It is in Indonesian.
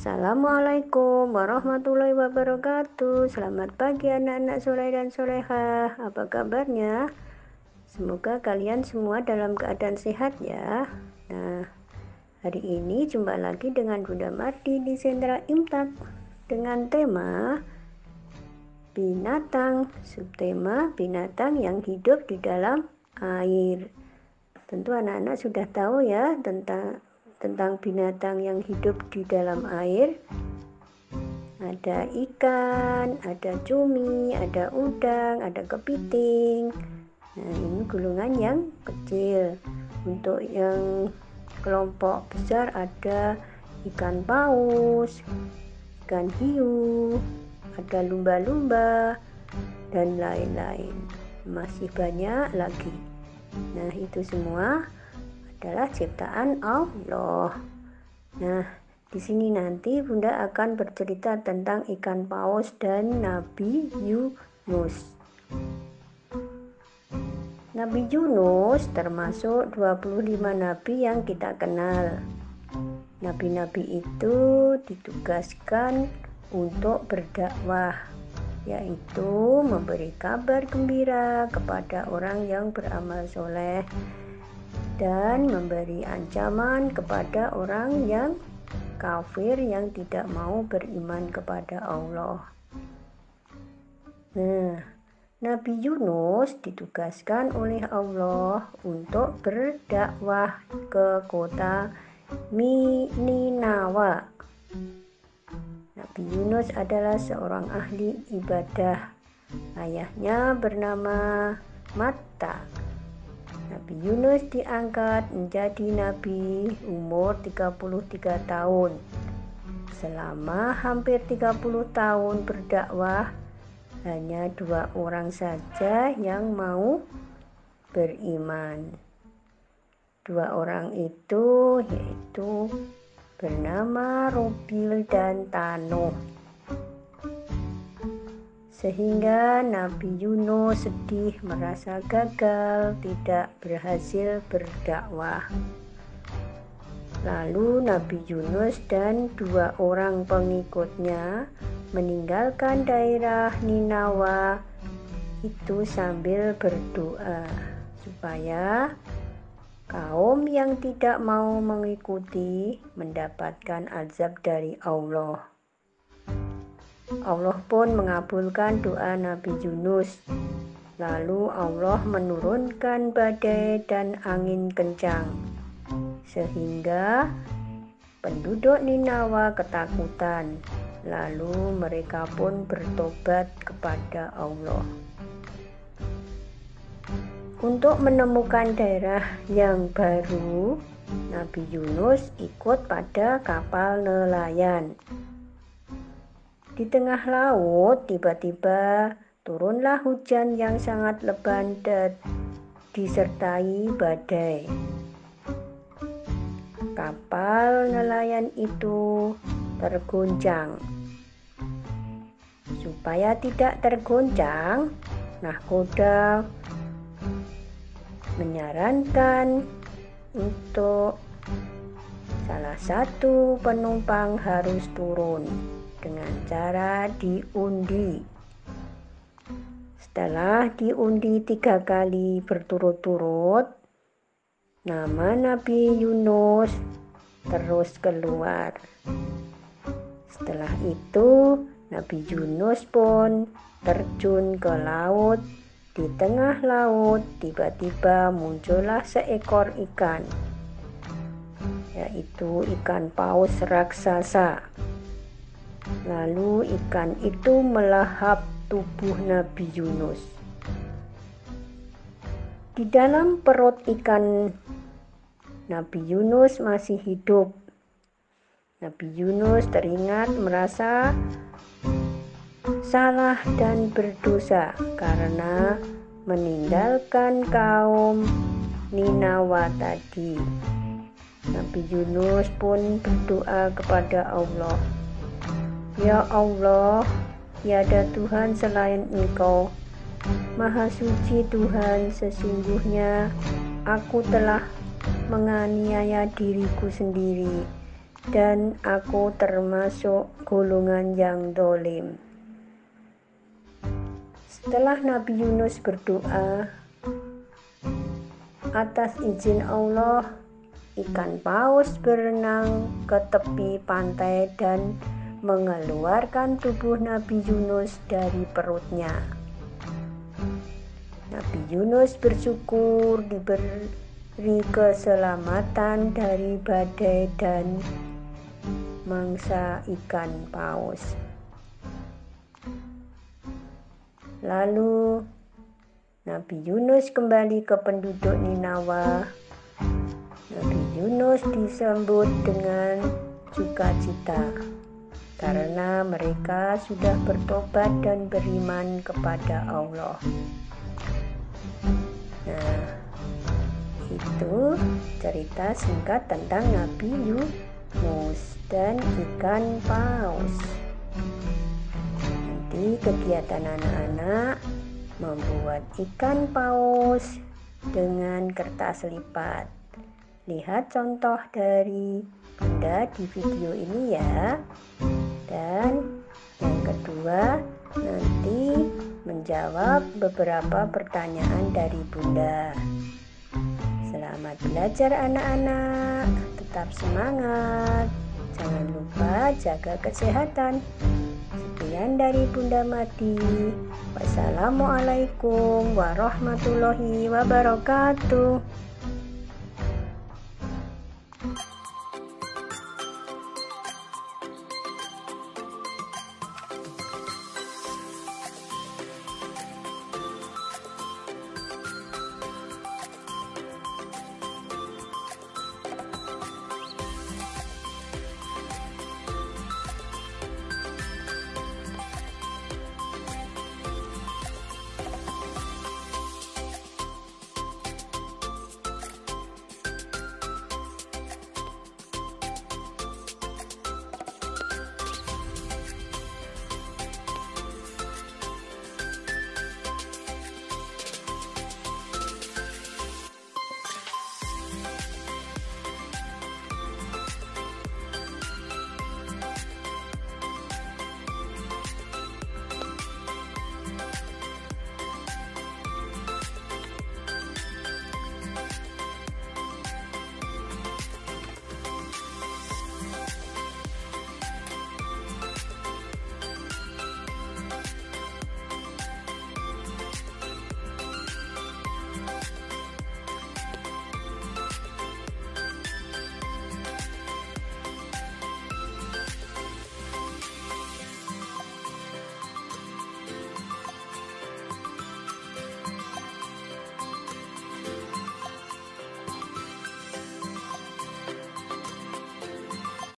Assalamualaikum warahmatullahi wabarakatuh. Selamat pagi anak-anak soleh dan solehah. Apa kabarnya? Semoga kalian semua dalam keadaan sehat ya. Nah, hari ini jumpa lagi dengan Bunda Mardi di Sentra Imtak dengan tema binatang, subtema binatang yang hidup di dalam air. Tentu anak-anak sudah tahu ya tentang binatang yang hidup di dalam air. Ada ikan, ada cumi, ada udang, ada kepiting. Nah, ini gulungan yang kecil. Untuk yang kelompok besar ada ikan paus, ikan hiu, ada lumba-lumba, dan lain-lain. Masih banyak lagi. Nah, itu semua adalah ciptaan Allah. Nah, di sini nanti Bunda akan bercerita tentang ikan paus dan Nabi Yunus. Nabi Yunus termasuk 25 nabi yang kita kenal. Nabi-nabi itu ditugaskan untuk berdakwah, yaitu memberi kabar gembira kepada orang yang beramal soleh dan memberi ancaman kepada orang yang kafir yang tidak mau beriman kepada Allah. Nah, Nabi Yunus ditugaskan oleh Allah untuk berdakwah ke kota Ninawa. Nabi Yunus adalah seorang ahli ibadah. Ayahnya bernama Matta. Nabi Yunus diangkat menjadi nabi umur 33 tahun. Selama hampir 30 tahun berdakwah, hanya 2 orang saja yang mau beriman. 2 orang itu yaitu bernama Robil dan Tanuh. Sehingga Nabi Yunus sedih merasa gagal, tidak berhasil berdakwah. Lalu Nabi Yunus dan 2 orang pengikutnya meninggalkan daerah Ninawa itu sambil berdoa supaya kaum yang tidak mau mengikuti mendapatkan azab dari Allah. Allah pun mengabulkan doa Nabi Yunus. Lalu Allah menurunkan badai dan angin kencang, sehingga penduduk Ninawa ketakutan. Lalu mereka pun bertobat kepada Allah. Untuk menemukan daerah yang baru, Nabi Yunus ikut pada kapal nelayan. Di tengah laut tiba-tiba turunlah hujan yang sangat lebat dan disertai badai. Kapal nelayan itu terguncang. Supaya tidak tergoncang, nahkoda menyarankan untuk salah satu penumpang harus turun dengan cara diundi. Setelah diundi 3 kali berturut-turut, nama Nabi Yunus terus keluar. Setelah itu Nabi Yunus pun terjun ke laut. Di tengah laut tiba-tiba muncullah seekor ikan, yaitu ikan paus raksasa. Lalu ikan itu melahap tubuh Nabi Yunus. Di dalam perut ikan, Nabi Yunus masih hidup. Nabi Yunus teringat merasa salah dan berdosa karena meninggalkan kaum Ninawa tadi. Nabi Yunus pun berdoa kepada Allah, "Ya Allah, tiada Tuhan selain Engkau. Maha suci Tuhan, sesungguhnya aku telah menganiaya diriku sendiri dan aku termasuk golongan yang dolim. Setelah Nabi Yunus berdoa, atas izin Allah, ikan paus berenang ke tepi pantai dan mengeluarkan tubuh Nabi Yunus dari perutnya. Nabi Yunus bersyukur diberi keselamatan dari badai dan mangsa ikan paus. Lalu Nabi Yunus kembali ke penduduk Ninawa. Nabi Yunus disambut dengan sukacita karena mereka sudah bertobat dan beriman kepada Allah. Nah, itu cerita singkat tentang Nabi Yunus dan ikan paus. Nanti kegiatan anak-anak membuat ikan paus dengan kertas lipat. Lihat contoh dari Bunda di video ini ya. Dan yang kedua, nanti menjawab beberapa pertanyaan dari Bunda. Selamat belajar anak-anak, tetap semangat. Jangan lupa jaga kesehatan. Sekian dari Bunda Madi. Wassalamualaikum warahmatullahi wabarakatuh.